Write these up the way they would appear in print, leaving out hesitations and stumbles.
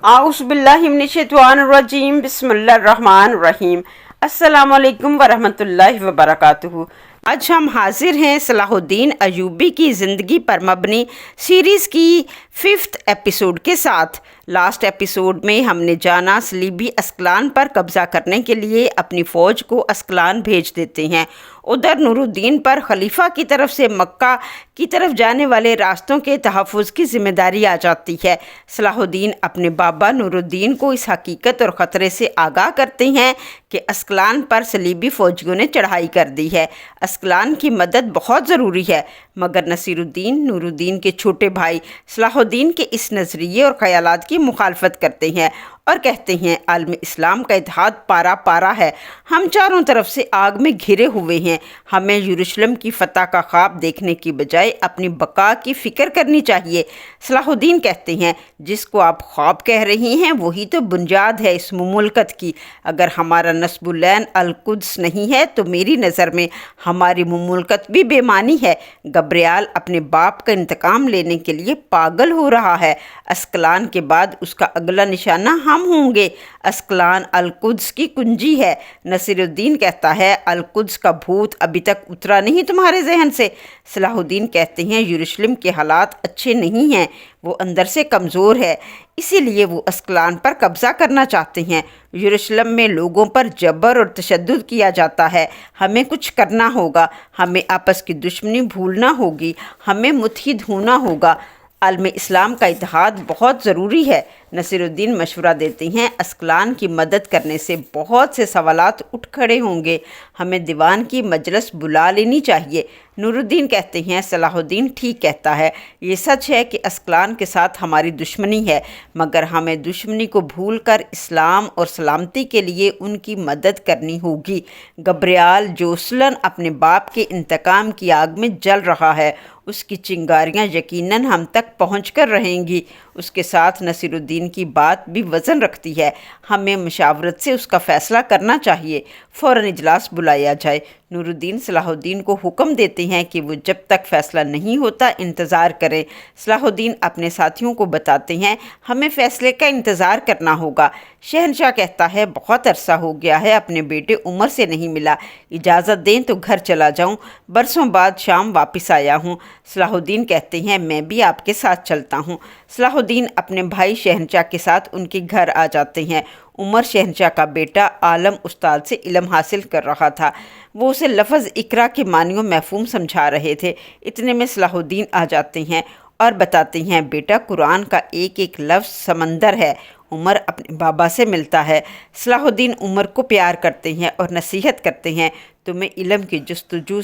आउज़ बिल्लाहि मिनश्शैतानिर्रजीम बिस्मिल्लाहिर्रहमानिर्रहीम। अस्सलामु अलैकुम वरहमतुल्लाहि वबरकातुहू। आज हम हाजिर हैं सलाहुद्दीन अयूबी की ज़िंदगी पर मबनी सीरीज़ की 5th एपिसोड के साथ। लास्ट एपिसोड में हमने जाना सलीबी अस्कलान पर कब्ज़ा करने के लिए अपनी फ़ौज को अस्कलान भेज देते हैं। उधर नूरुद्दीन पर खलीफा की तरफ से मक्का की तरफ जाने वाले रास्तों के तहफ़्फ़ुज़ की ज़िम्मेदारी आ जाती है। सलाहुद्दीन अपने बाबा नूरुद्दीन को इस हकीकत और ख़तरे से आगाह करते हैं कि अस्कलान पर सलीबी फ़ौजियों ने चढ़ाई कर दी है। अस्कलान की मदद बहुत ज़रूरी है, मगर नसीरुद्दीन नूरुद्दीन के छोटे भाई सलाहुद्दीन के इस नज़रिए और ख़यालात की मुखालफत करते हैं और कहते हैं आलम इस्लाम का इत्तेहाद पारा पारा है। हम चारों तरफ से आग में घिरे हुए हैं। हमें यरूशलेम की फ़तह का ख्वाब देखने की बजाय अपनी बका की फ़िक्र करनी चाहिए। सलाहुद्दीन कहते हैं जिसको आप ख्वाब कह रही हैं वही तो बुनियाद है इस मुमलकत की। अगर हमारा नस्बुलैन अल-कुद्स नहीं है तो मेरी नज़र में हमारी मुमलकत भी बेमानी है। गब्रियाल अपने बाप का इंतकाम लेने के लिए पागल हो रहा है। अस्कलान के बाद उसका अगला निशाना हम होंगे। अस्कलान अल-कुद्स की कुंजी है। नसीरुद्दीन कहता है अल-कुद्स का भूत अभी तक उतरा नहीं तुम्हारे जहन से। सलाहुद्दीन कहते हैं यरूशलेम के हालात अच्छे नहीं हैं, वो अंदर से कमज़ोर है, इसीलिए वो अस्कलान पर कब्ज़ा करना चाहते हैं। यरूशलेम में लोगों पर जबर और तशद्दुद किया जाता है। हमें कुछ करना होगा, हमें आपस की दुश्मनी भूलना होगी, हमें मुत्हिद होना होगा। आलम इस्लाम का इत्तेहाद बहुत ज़रूरी है। नसीरुद्दीन मशवरा देते हैं अस्कलान की मदद करने से बहुत से सवालात उठ खड़े होंगे, हमें दीवान की मजलिस बुला लेनी चाहिए। नूरुद्दीन कहते हैं सलाहुद्दीन ठीक कहता है, ये सच है कि अस्कलान के साथ हमारी दुश्मनी है, मगर हमें दुश्मनी को भूलकर इस्लाम और सलामती के लिए उनकी मदद करनी होगी। गब्रियाल जोसलन अपने बाप के इंतकाम की आग में जल रहा है, उसकी चिंगारियाँ यकीनन हम तक पहुँच कर रहेंगी। उसके साथ नसीरुद्दीन की बात भी वज़न रखती है। हमें मशावरत से उसका फ़ैसला करना चाहिए। फ़ौरन इजलास बुलाया जाए। नूरुद्दीन सलाहुद्दीन को हुक्म देते हैं कि वो जब तक फ़ैसला नहीं होता इंतज़ार करें। सलाहुद्दीन अपने साथियों को बताते हैं हमें फ़ैसले का इंतज़ार करना होगा। शहनशाह कहता है बहुत अरसा हो गया है अपने बेटे उमर से नहीं मिला, इजाज़त दें तो घर चला जाऊं, बरसों बाद शाम वापस आया हूं। सलाहुद्दीन कहते हैं मैं भी आपके साथ चलता हूं। सलाहुद्दीन अपने भाई शहनशाह के साथ उनके घर आ जाते हैं। उमर शहनशाह का बेटा आलम उस्ताद से इल्म हासिल कर रहा था। वो उसे लफ्ज़ इकरा के मानियों महफूम समझा रहे थे। इतने में सलाहुद्दीन आ जाते हैं और बताते हैं बेटा कुरान का एक एक लफ्ज़ समंदर है। उमर अपने बाबा से मिलता है। सलाहुद्दीन उमर को प्यार करते हैं और नसीहत करते हैं तुम्हें इल्म की जस्तजू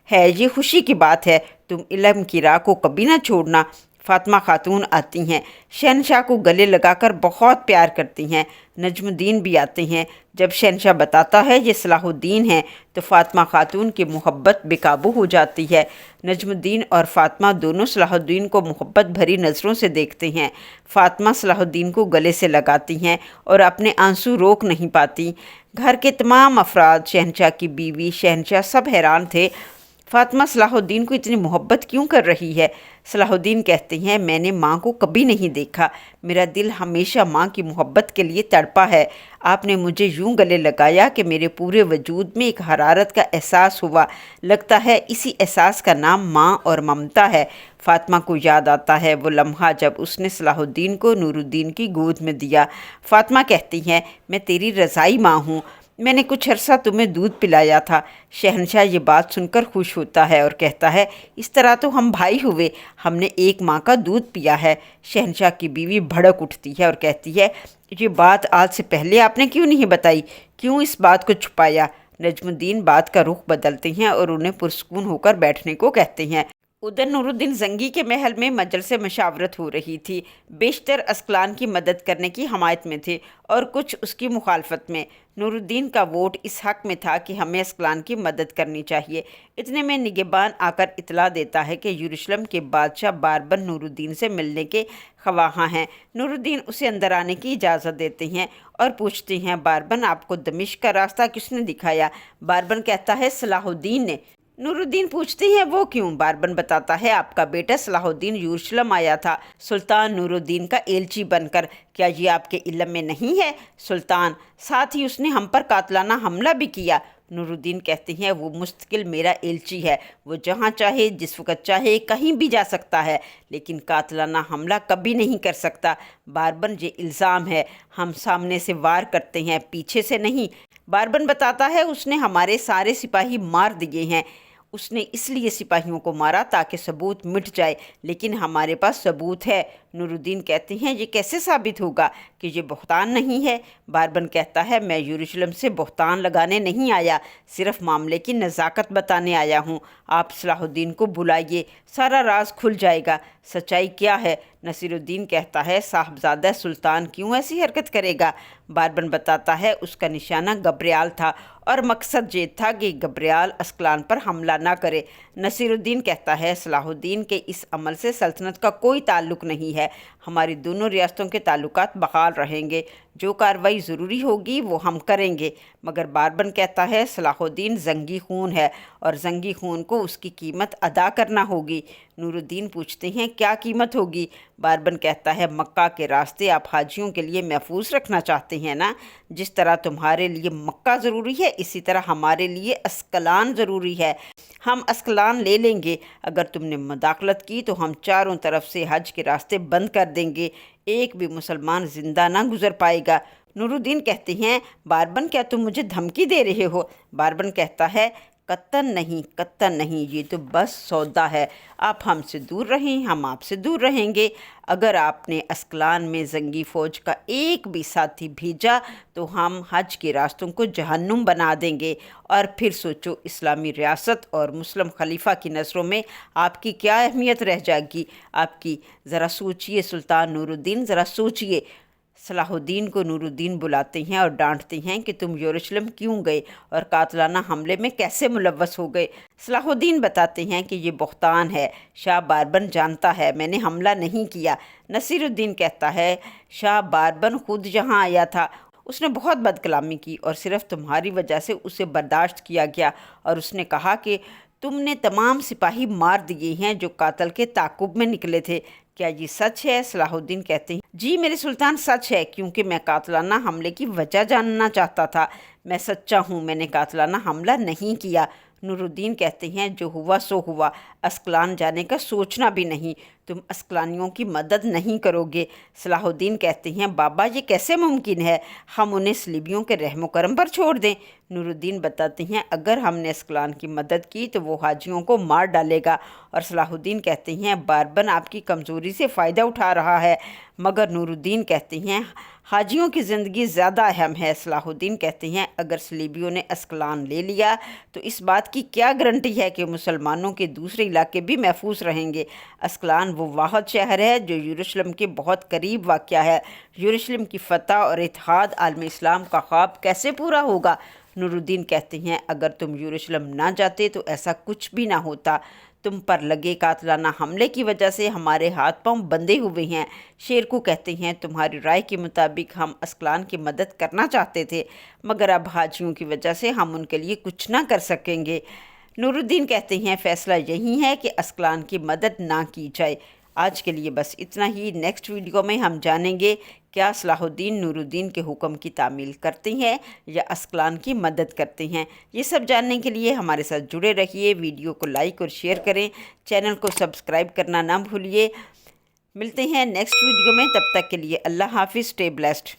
है, ये खुशी की बात है, तुम इल्म की राह को कभी ना छोड़ना। फ़ातिमा खातून आती हैं, शहनशाह को गले लगाकर बहुत प्यार करती हैं। नजमुद्दीन भी आते हैं। जब शहनशाह बताता है ये सलाहुद्दीन हैं तो फ़ातिमा खातून की मोहब्बत बेकाबू हो जाती है। नजमुद्दीन और फ़ातिमा दोनों सलाहुद्दीन को मोहब्बत भरी नज़रों से देखते हैं। फ़ातिमा सलाहुद्दीन को गले से लगाती हैं और अपने आंसू रोक नहीं पाती। घर के तमाम अफराद, शहनशाह की बीवी, शहनशाह सब हैरान थे फ़ातिमा सलाहुद्दीन को इतनी मोहब्बत क्यों कर रही है। सलाहुद्दीन कहते हैं मैंने माँ को कभी नहीं देखा, मेरा दिल हमेशा माँ की मोहब्बत के लिए तड़पा है। आपने मुझे यूं गले लगाया कि मेरे पूरे वजूद में एक हरारत का एहसास हुआ। लगता है इसी एहसास का नाम माँ और ममता है। फ़ातिमा को याद आता है वो लम्हा जब उसने सलाहुद्दीन को नूरुद्दीन की गोद में दिया। फ़ातिमा कहती हैं मैं तेरी रज़ाई माँ हूँ, मैंने कुछ अरसा तुम्हें दूध पिलाया था। शहनशाह ये बात सुनकर खुश होता है और कहता है इस तरह तो हम भाई हुए, हमने एक माँ का दूध पिया है। शहनशाह की बीवी भड़क उठती है और कहती है ये बात आज से पहले आपने क्यों नहीं बताई, क्यों इस बात को छुपाया। नजमुद्दीन बात का रुख बदलते हैं और उन्हें पुरसकून होकर बैठने को कहते हैं। उधर नूरुद्दीन जंगी के महल में मजलिस मशावरत हो रही थी। बेशतर अस्कलान की मदद करने की हमायत में थे और कुछ उसकी मुखालफत में। नूरुद्दीन का वोट इस हक़ में था कि हमें अस्कलान की मदद करनी चाहिए। इतने में निगहबान आकर इतला देता है कि यरूशलेम के बादशाह बारबन नूरुद्दीन से मिलने के ख्वाहां हैं। नूरुद्दीन उसे अंदर आने की इजाज़त देते हैं और पूछते हैं बारबन आपको दमिश्क का रास्ता किसने दिखाया। बारबन कहता है सलाहुद्दीन ने। नूरुद्दीन पूछती हैं वो क्यों। बारबन बताता है आपका बेटा सलाहुद्दीन यरूशलेम आया था सुल्तान नूरुद्दीन का एलची बनकर, क्या ये आपके इल्म में नहीं है सुल्तान? साथ ही उसने हम पर कातलाना हमला भी किया। नूरुद्दीन कहते हैं वो मुस्तकिल मेरा एलची है, वो जहाँ चाहे जिस वक़्त चाहे कहीं भी जा सकता है, लेकिन कातलाना हमला कभी नहीं कर सकता। बारबन ये इल्ज़ाम है, हम सामने से वार करते हैं, पीछे से नहीं। बारबन बताता है उसने हमारे सारे सिपाही मार दिए हैं, उसने इसलिए सिपाहियों को मारा ताकि सबूत मिट जाए, लेकिन हमारे पास सबूत है। नूरुद्दीन कहते हैं ये कैसे साबित होगा कि ये बहतान नहीं है? बारबन कहता है मैं यरूशलेम से बहतान लगाने नहीं आया, सिर्फ मामले की नज़ाकत बताने आया हूँ। आप सलाहुद्दीन को बुलाइए, सारा राज खुल जाएगा। सच्चाई क्या है? नसीरुद्दीन कहता है साहबजादा सुल्तान क्यों ऐसी हरकत करेगा? बारबन बताता है उसका निशाना गब्रियाल था और मकसद ये था कि गब्रियाल अस्कलान पर हमला ना करे। नसीरुद्दीन कहता है सलाहुद्दीन के इस अमल से सल्तनत का कोई ताल्लुक़ नहीं है, हमारी दोनों रियासतों के ताल्लुकात बहाल रहेंगे, जो कार्रवाई ज़रूरी होगी वो हम करेंगे। मगर बारबन कहता है सलाहुद्दीन जंगी खून है और जंगी खून को उसकी कीमत अदा करना होगी। नूरुद्दीन पूछते हैं क्या कीमत होगी? बारबन कहता है मक्का के रास्ते आप हाजियों के लिए महफूज रखना चाहते हैं ना? जिस तरह तुम्हारे लिए मक्का ज़रूरी है इसी तरह हमारे लिए अस्कलान ज़रूरी है। हम अस्कलान ले लेंगे, अगर तुमने मुदाखलत की तो हम चारों तरफ से हज के रास्ते बंद कर देंगे, एक भी मुसलमान ज़िंदा ना गुज़र पाएगा। नूरुद्दीन कहते हैं बारबन क्या तुम मुझे धमकी दे रहे हो? बारबन कहता है कत्तन नहीं, ये तो बस सौदा है, आप हमसे दूर रहें हम आपसे दूर रहेंगे। अगर आपने अस्कलान में जंगी फ़ौज का एक भी साथी भेजा तो हम हज के रास्तों को जहन्नुम बना देंगे। और फिर सोचो इस्लामी रियासत और मुस्लिम खलीफा की नज़रों में आपकी क्या अहमियत रह जाएगी आपकी? ज़रा सोचिए सुल्तान नूरुद्दीन, ज़रा सोचिए। सलाहुद्दीन को नूरुद्दीन बुलाते हैं और डांटते हैं कि तुम यरूशलेम क्यों गए और कातलाना हमले में कैसे मुलव्वस हो गए? सलाहुद्दीन बताते हैं कि ये बहतान है, शाह बारबन जानता है मैंने हमला नहीं किया। नसीरुद्दीन कहता है शाह बारबन खुद यहाँ आया था, उसने बहुत बदकलामी की और सिर्फ तुम्हारी वजह से उसे बर्दाश्त किया गया, और उसने कहा कि तुमने तमाम सिपाही मार दिए हैं जो कातल के ताक़ुब में निकले थे। क्या ये सच है? सलाहुद्दीन कहते हैं जी मेरे सुल्तान सच है, क्योंकि मैं कातलाना हमले की वजह जानना चाहता था। मैं सच्चा हूँ, मैंने कातलाना हमला नहीं किया। नूरुद्दीन कहते हैं जो हुआ सो हुआ, अस्कलान जाने का सोचना भी नहीं, तुम अस्कलानियों की मदद नहीं करोगे। सलाहुद्दीन कहते हैं बाबा ये कैसे मुमकिन है, हम उन्हें सलीबियों के रहमो करम पर छोड़ दें? नूरुद्दीन बताते हैं अगर हमने अस्कलान की मदद की तो वो हाजियों को मार डालेगा। और सलाहुद्दीन कहते हैं बारबन आपकी कमज़ोरी से फ़ायदा उठा रहा है। मगर नूरुद्दीन कहते हैं हाजियों की ज़िंदगी ज़्यादा अहम है। सलाहुद्दीन कहते हैं अगर सलीबियों ने अस्कलान ले लिया तो इस बात की क्या गारंटी है कि मुसलमानों के दूसरे इलाके भी महफूज रहेंगे? अस्कलान वो वाहिद शहर है जो यरूशलेम के बहुत करीब वाक़या है। यरूशलेम की फ़तह और इत्तेहाद आलम इस्लाम का ख्वाब कैसे पूरा होगा? नूरुद्दीन कहते हैं अगर तुम यरूशलेम ना जाते तो ऐसा कुछ भी ना होता, तुम पर लगे कातलाना हमले की वजह से हमारे हाथ पांव बंधे हुए हैं। शेरकू कहते हैं तुम्हारी राय के मुताबिक हम अस्कलान की मदद करना चाहते थे, मगर अब हाजियों की वजह से हम उनके लिए कुछ ना कर सकेंगे। नूरुद्दीन कहते हैं फ़ैसला यही है कि अस्कलान की मदद ना की जाए। आज के लिए बस इतना ही। नेक्स्ट वीडियो में हम जानेंगे क्या सलाहुद्दीन नूरुद्दीन के हुक्म की तामील करते हैं या अस्कलान की मदद करते हैं। ये सब जानने के लिए हमारे साथ जुड़े रहिए, वीडियो को लाइक और शेयर करें, चैनल को सब्सक्राइब करना ना भूलिए। मिलते हैं नेक्स्ट वीडियो में, तब तक के लिए अल्लाह हाफिज़, स्टे ब्लेस्ड।